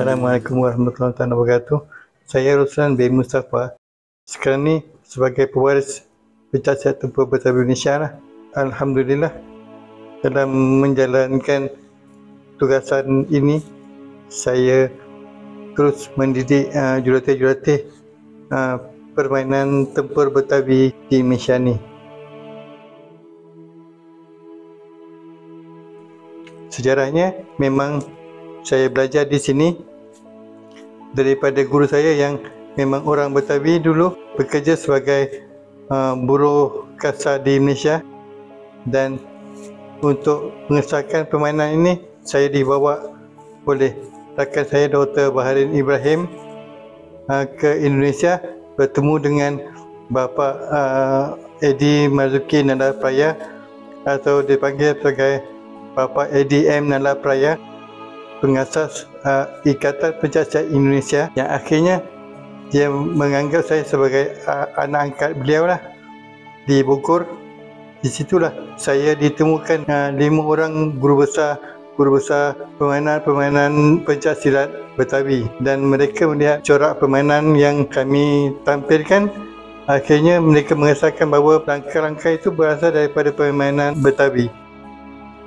Assalamualaikum warahmatullahi wabarakatuh. Saya Ruslan bin Mustafa. Sekarang ni sebagai pewaris Pencaksilat Tempur Betawi Indonesia lah. Alhamdulillah, dalam menjalankan tugasan ini, saya terus mendidik jurulatih-jurulatih permainan tempur Betawi di Malaysia ni. Sejarahnya memang saya belajar di sini daripada guru saya yang memang orang Betawi dulu bekerja sebagai buruh kasar di Malaysia, dan untuk mengesahkan permainan ini saya dibawa oleh rakan saya Dr. Baharudin Ibrahim ke Indonesia, bertemu dengan Bapa Eddie Marzuki Nala Praya, atau dipanggil sebagai Bapa Eddie M Nala Praya, pengasas Ikatan Pencaksilat Indonesia, yang akhirnya dia menganggap saya sebagai anak angkat beliau lah di Bogor. Di situlah saya ditemukan 5 orang guru besar permainan pencaksilat Betawi, dan mereka melihat corak permainan yang kami tampilkan. Akhirnya mereka mengesahkan bahawa langkah-langkah itu berasal daripada permainan Betawi.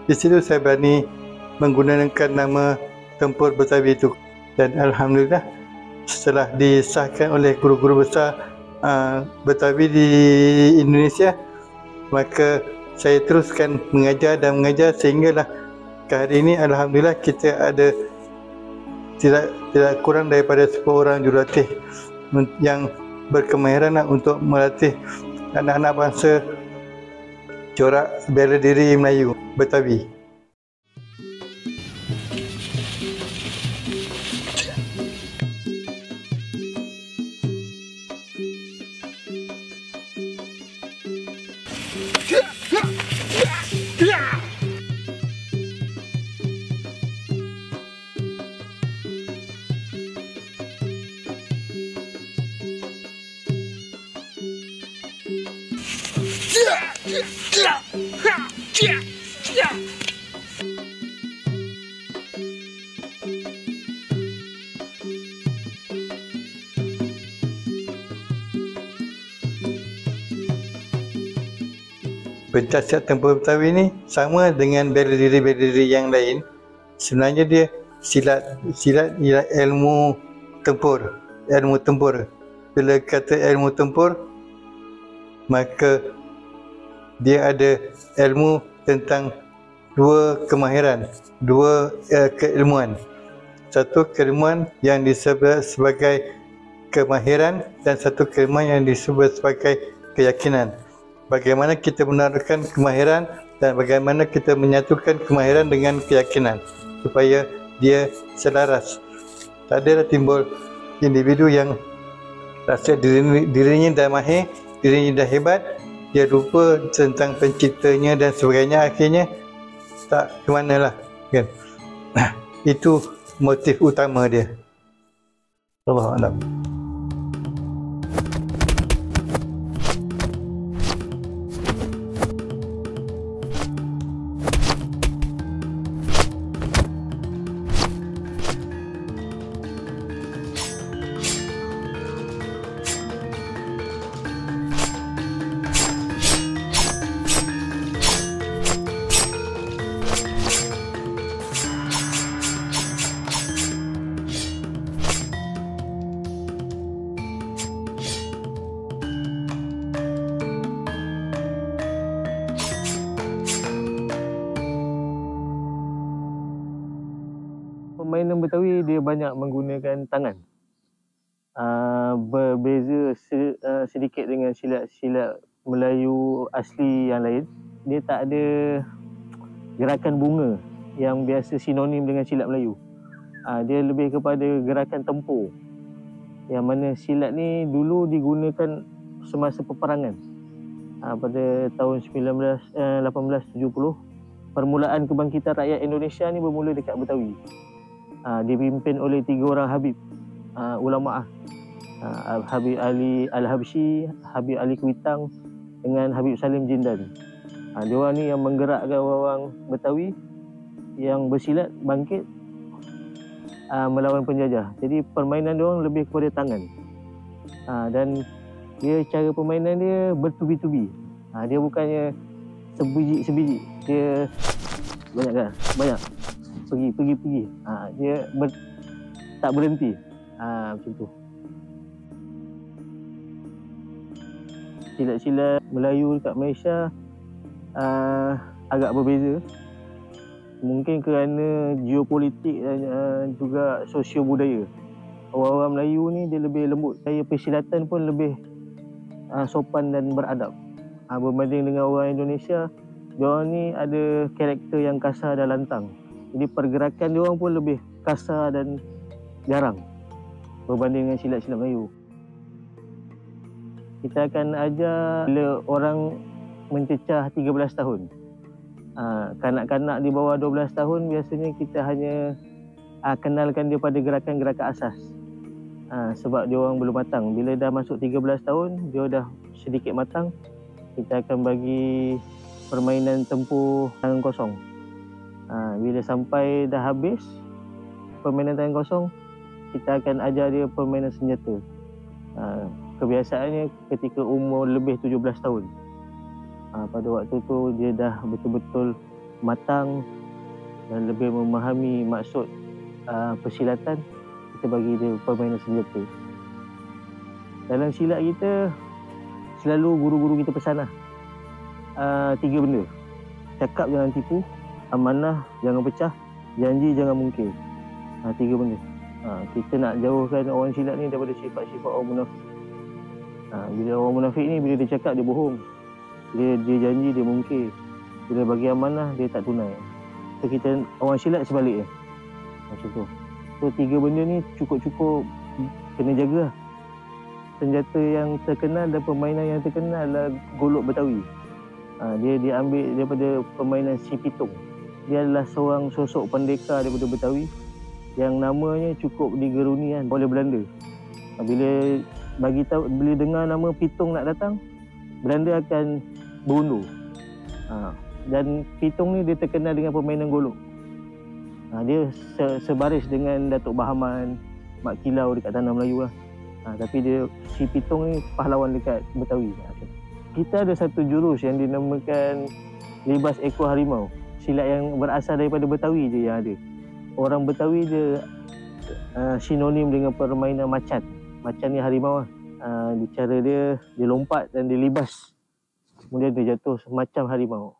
Di situ saya berani menggunakan nama Tempur Betawi itu, dan alhamdulillah setelah disahkan oleh guru-guru besar Betawi di Indonesia, maka saya teruskan mengajar sehinggalah ke hari ini alhamdulillah kita ada tidak kurang daripada 10 orang jurulatih yang berkemahiran untuk melatih anak-anak bangsa corak bela diri Melayu Betawi. Pencaksilat Tempur Betawi ni sama dengan bela diri yang lain. Sebenarnya dia silat ialah ilmu tempur. Bila kata ilmu tempur, maka dia ada ilmu tentang dua kemahiran, keilmuan. Satu keilmuan yang disebut sebagai kemahiran, dan satu keilmuan yang disebut sebagai keyakinan. Bagaimana kita menaruhkan kemahiran dan bagaimana kita menyatukan kemahiran dengan keyakinan supaya dia selaras. Tak adalah timbul individu yang rasa dirinya dah mahir, dirinya dah hebat, dia lupa tentang penciptanya dan sebagainya, akhirnya tak ke mana lah, kan? Itu motif utama dia. Allahu a'lam. Permainan Betawi dia banyak menggunakan tangan. Berbeza sedikit dengan silat-silat Melayu asli yang lain. Dia tak ada gerakan bunga yang biasa sinonim dengan silat Melayu. Dia lebih kepada gerakan tempur, yang mana silat ni dulu digunakan semasa peperangan. Pada tahun 1870, permulaan kebangkitan rakyat Indonesia ni bermula dekat Betawi. Dipimpin oleh 3 orang Habib ulama, Habib Ali Al-Habsyi, Habib Ali Kuitang dengan Habib Salim Jindan. Diorang ni yang menggerakkan orang Betawi yang bersilat bangkit melawan penjajah. Jadi permainan dia orang lebih kepada tangan. Dan dia cara permainan dia bertubi-tubi. Dia bukannya sebiji. Dia banyak pergi. Dia tak berhenti. Macam tu. Silat-silat Melayu dekat Malaysia agak berbeza. Mungkin kerana geopolitik dan juga sosio budaya. Orang-orang Melayu ni dia lebih lembut. Gaya persilatan pun lebih sopan dan beradab. Berbanding dengan orang Indonesia, diorang ni ada karakter yang kasar dan lantang. Jadi pergerakan diorang pun lebih kasar dan garang berbanding dengan silat-silat Melayu. Kita akan ajar bila orang mencecah 13 tahun. Kanak-kanak di bawah 12 tahun biasanya kita hanya kenalkan dia pada gerakan-gerakan asas. Sebab dia orang belum matang. Bila dah masuk 13 tahun, dia dah sedikit matang, kita akan bagi permainan tempur tangan kosong. Bila sampai dah habis permainan tangan kosong, kita akan ajar dia permainan senjata. Kebiasaannya ketika umur lebih 17 tahun. Pada waktu tu dia dah betul-betul matang dan lebih memahami maksud persilatan, kita bagi dia permainan senjata. Dalam silat kita, selalu guru-guru kita pesan 3 benda. Cakap jangan tipu, amanah jangan pecah, janji jangan mungkir. 3 benda. Kita nak jauhkan orang silat ni daripada sifat-sifat orang munafik. Bila orang munafik ni, bila dia cakap dia bohong, dia janji dia mungkir, bila bagi amanah dia tak tunai. So kita orang silat sebaliknya macam tu. So 3 benda ni cukup kena jaga. Senjata yang terkenal dan permainan yang terkenal adalah golok Betawi. Dia diambil daripada permainan Si Pitung. Dia adalah seorang sosok pendekar daripada Betawi yang namanya cukup digeruni oleh Belanda. Bila dengar nama Pitung nak datang, Belanda akan berundur. Dan Pitung ni dia terkenal dengan permainan golok. Dia sebaris dengan Datuk Bahaman, Mak Kilau dekat Tanah Melayu lah. Tapi dia Si Pitung ni pahlawan dekat Betawi. Kita ada satu jurus yang dinamakan libas ekor harimau. Silat yang berasal daripada Betawi je yang ada. Orang Betawi dia sinonim dengan permainan macan. Macan ni harimau lah. Cara dia lompat dan dia libas. Kemudian dia jatuh macam harimau.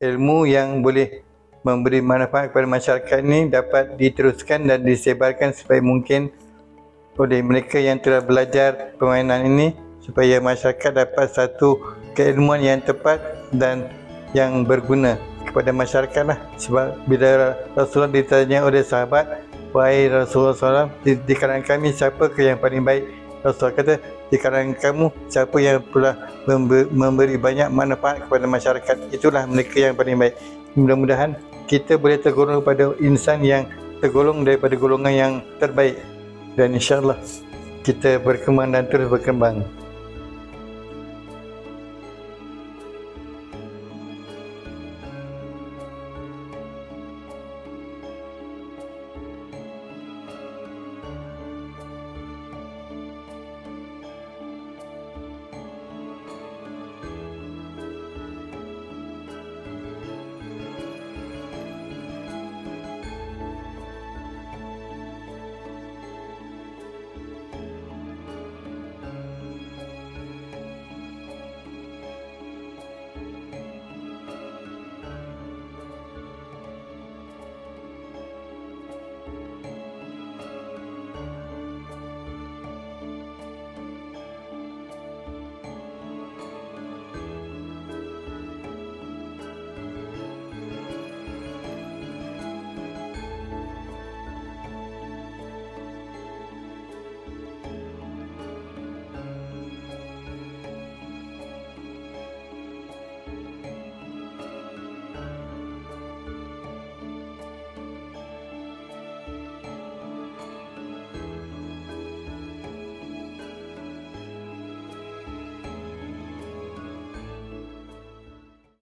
Ilmu yang boleh memberi manfaat kepada masyarakat ini dapat diteruskan dan disebarkan sebaik mungkin oleh mereka yang telah belajar permainan ini, supaya masyarakat dapat satu keilmuan yang tepat dan yang berguna kepada masyarakat lah. Sebab bila Rasulullah ditanya oleh sahabat, "Wahai Rasulullah SAW, di kalangan kami siapa ke yang paling baik?" Rasulullah kata, "Di kalangan kamu siapa yang telah memberi banyak manfaat kepada masyarakat, itulah mereka yang paling baik." Mudah-mudahan kita boleh tergolong pada insan yang tergolong daripada golongan yang terbaik, dan insya-Allah kita berkembang dan terus berkembang.